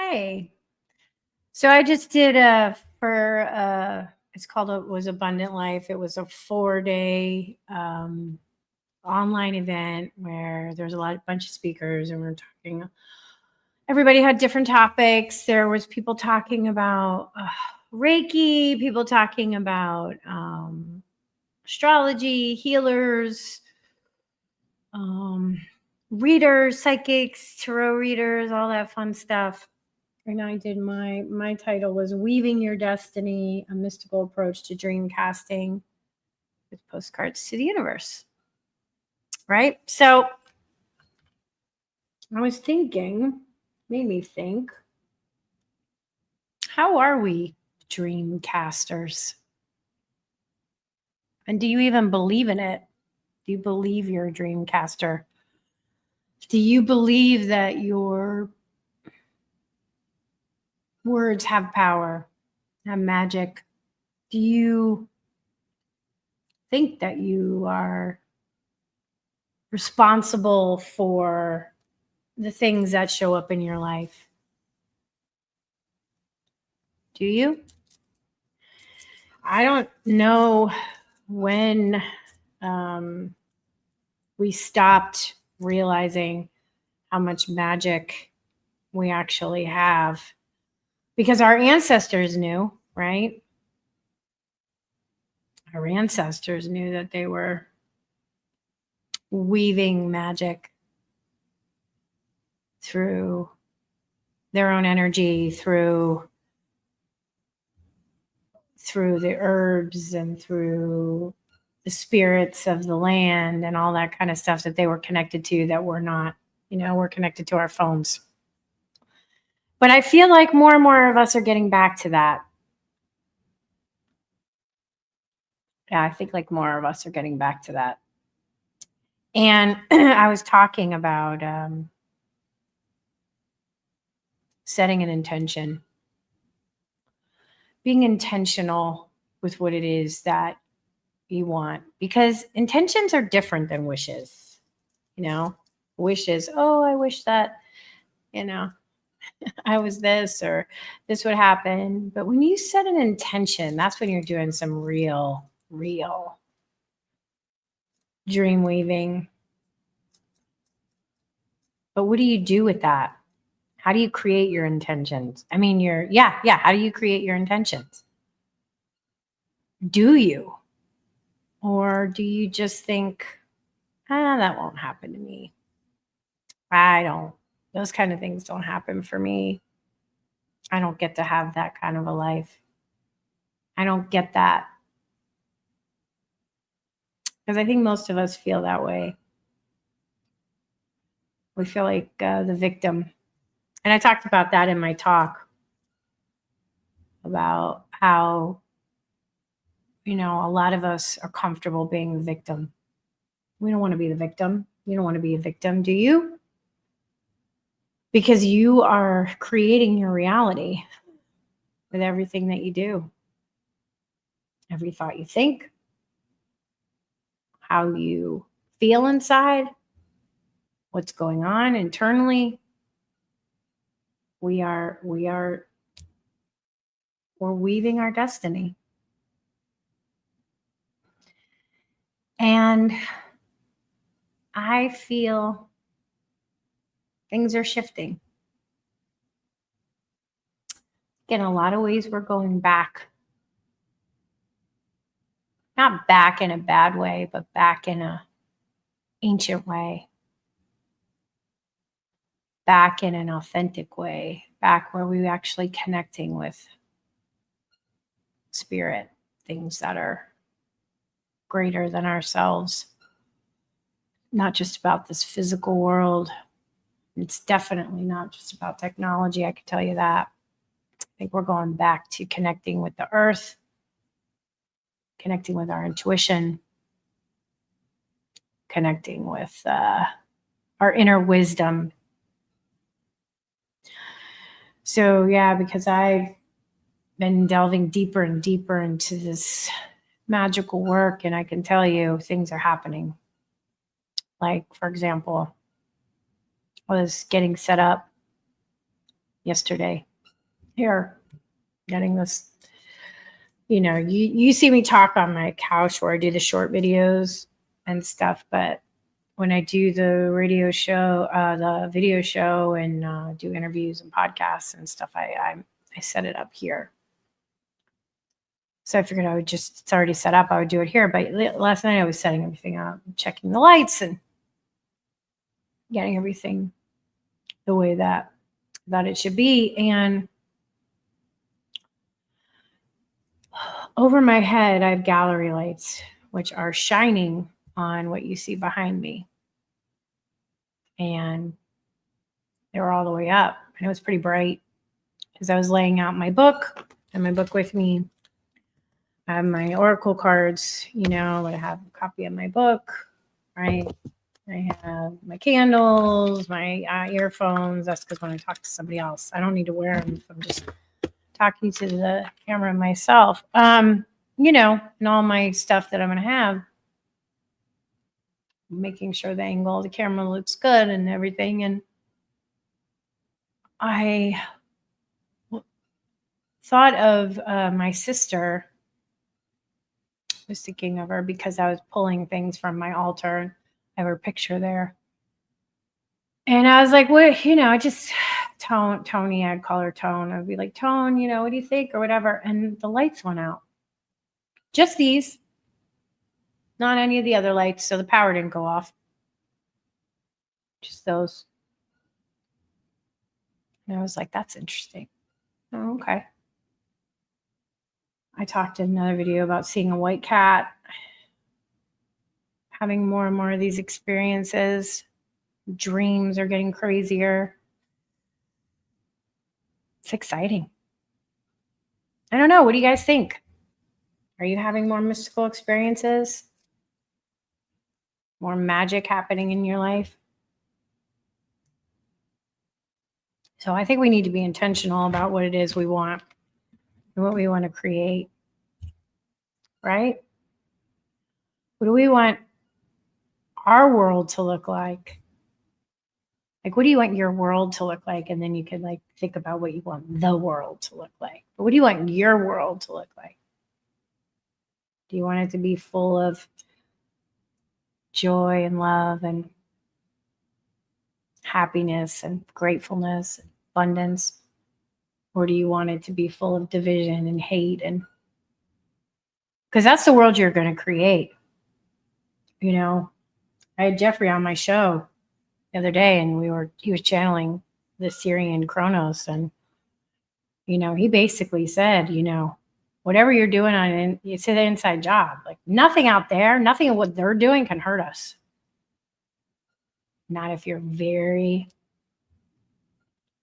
Hey. So I just did it's called it was Abundant Life. It was a 4-day online event where there's a bunch of speakers and we are talking. Everybody had different topics. There was people talking about Reiki, people talking about astrology, healers, readers, psychics, tarot readers, all that fun stuff. And I did my title was Weaving Your Destiny, a mystical approach to dream casting with postcards to the universe. Right? So I was thinking, made me think, how are we dream casters? And do you even believe in it? Do you believe you're a dream caster? Do you believe that your words have power, have magic? Do you think that you are responsible for the things that show up in your life? Do you? I don't know when we stopped realizing how much magic we actually have, because our ancestors knew, right? Our ancestors knew that they were weaving magic through their own energy, through the herbs and through the spirits of the land and all that kind of stuff that they were connected to, that we're not, we're connected to our phones. But I feel like more and more of us are getting back to that. Yeah, I think like more of us are getting back to that. And I was talking about setting an intention, being intentional with what it is that you want, because intentions are different than wishes. Wishes, oh, I wish that, I was this or this would happen. But when you set an intention, that's when you're doing some real dream weaving. But what do you do with that? How do you create your intentions? I mean, how do you create your intentions? Do you? Or do you just think, that won't happen to me? Those kind of things don't happen for me. I don't get to have that kind of a life. I don't get that. Because I think most of us feel that way. We feel like the victim. And I talked about that in my talk about how, a lot of us are comfortable being the victim. We don't want to be the victim. You don't want to be a victim, do you? Because you are creating your reality with everything that you do. Every thought you think, how you feel inside, what's going on internally. We're weaving our destiny. And I feel things are shifting. In a lot of ways, we're going back. Not back in a bad way, but back in an ancient way. Back in an authentic way. Back where we're actually connecting with spirit, things that are greater than ourselves. Not just about this physical world. It's definitely not just about technology, I can tell you that. I think we're going back to connecting with the earth, connecting with our intuition, connecting with our inner wisdom. So yeah, because I've been delving deeper and deeper into this magical work, and I can tell you things are happening. Like, for example, I was getting set up, yesterday. Here, getting this, you see me talk on my couch where I do the short videos and stuff, but when I do the radio show, the video show, and do interviews and podcasts and stuff, I set it up here. So I figured it's already set up. I would do it here. But last night I was setting everything up, checking the lights and getting everything the way that it should be. And over my head, I have gallery lights, which are shining on what you see behind me. And they were all the way up. And it was pretty bright because I was laying out my book and my book with me. I have my oracle cards, I have a copy of my book, right? I have my candles, my earphones. That's because when I talk to somebody else, I don't need to wear them if I'm just talking to the camera myself. And all my stuff that I'm going to have, making sure the angle of the camera looks good and everything. And I thought of my sister. I was thinking of her because I was pulling things from my altar. I have her picture there. And I was like, well, I just, Tony, I'd call her Tone. I'd be like, Tone, what do you think or whatever? And the lights went out. Just these. Not any of the other lights. So the power didn't go off. Just those. And I was like, that's interesting. Oh, okay. I talked in another video about seeing a white cat, having more and more of these experiences. Dreams are getting crazier. It's exciting. I don't know. What do you guys think? Are you having more mystical experiences? More magic happening in your life? So I think we need to be intentional about what it is we want and what we want to create, right? What do we want our world to look like? Like, what do you want your world to look like? And then you could think about what you want the world to look like. But what do you want your world to look like? Do you want it to be full of joy and love and happiness and gratefulness and abundance? Or do you want it to be full of division and hate? And because that's the world you're going to create. I had Jeffrey on my show the other day, and he was channeling the 𝐟𝐨𝐫𝐿, and he basically said, whatever you're doing it's an inside job. Like, nothing out there, nothing of what they're doing can hurt us. Not if you're very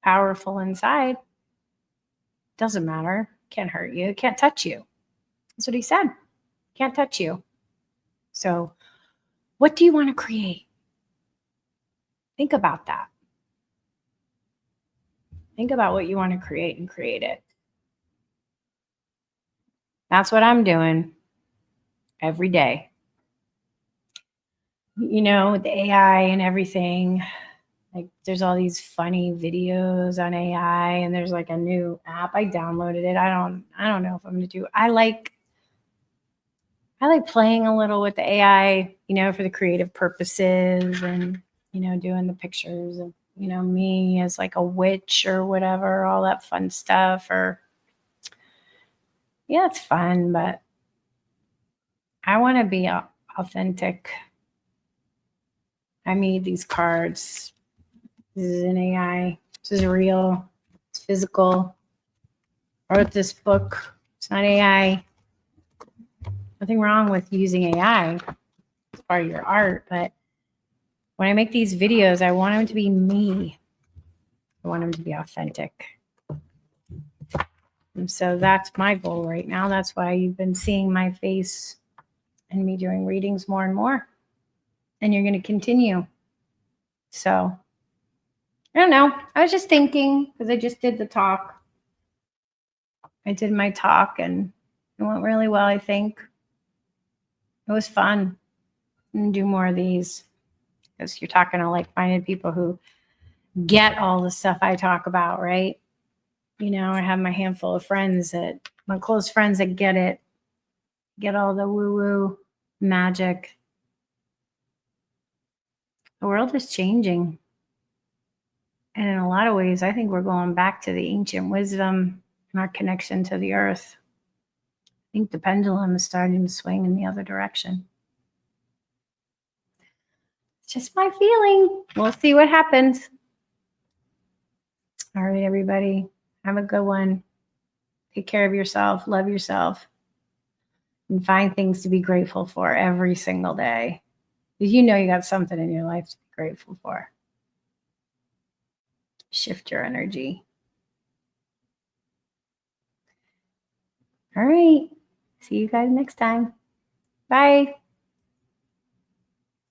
powerful inside. Doesn't matter. Can't hurt you. It can't touch you. That's what he said. Can't touch you. So what do you want to create? Think about that. Think about what you want to create and create it. That's what I'm doing every day. With the AI and everything, there's all these funny videos on AI, and there's a new app. I downloaded it. I don't know if I'm going to do. I like playing a little with the AI, for the creative purposes, and doing the pictures of me as a witch or whatever, all that fun stuff. Or yeah, it's fun, but I want to be authentic. I made these cards. This is an AI. This is real. It's physical. I wrote this book. It's not AI. Nothing wrong with using AI. It's part of your art. But when I make these videos, I want them to be me. I want them to be authentic. And so that's my goal right now. That's why you've been seeing my face and me doing readings more and more. And you're going to continue. So I don't know. I was just thinking, because I just did the talk. I did my talk and it went really well, I think. It was fun. And do more of these, because you're talking to like-minded people who get all the stuff I talk about, right? You know, I have my handful of friends that, my close friends that get it, get all the woo-woo magic. The world is changing. And in a lot of ways, I think we're going back to the ancient wisdom and our connection to the earth. I think the pendulum is starting to swing in the other direction. It's just my feeling. We'll see what happens. All right, everybody. Have a good one. Take care of yourself. Love yourself. And find things to be grateful for every single day. Because you know you got something in your life to be grateful for. Shift your energy. All right. See you guys next time. Bye.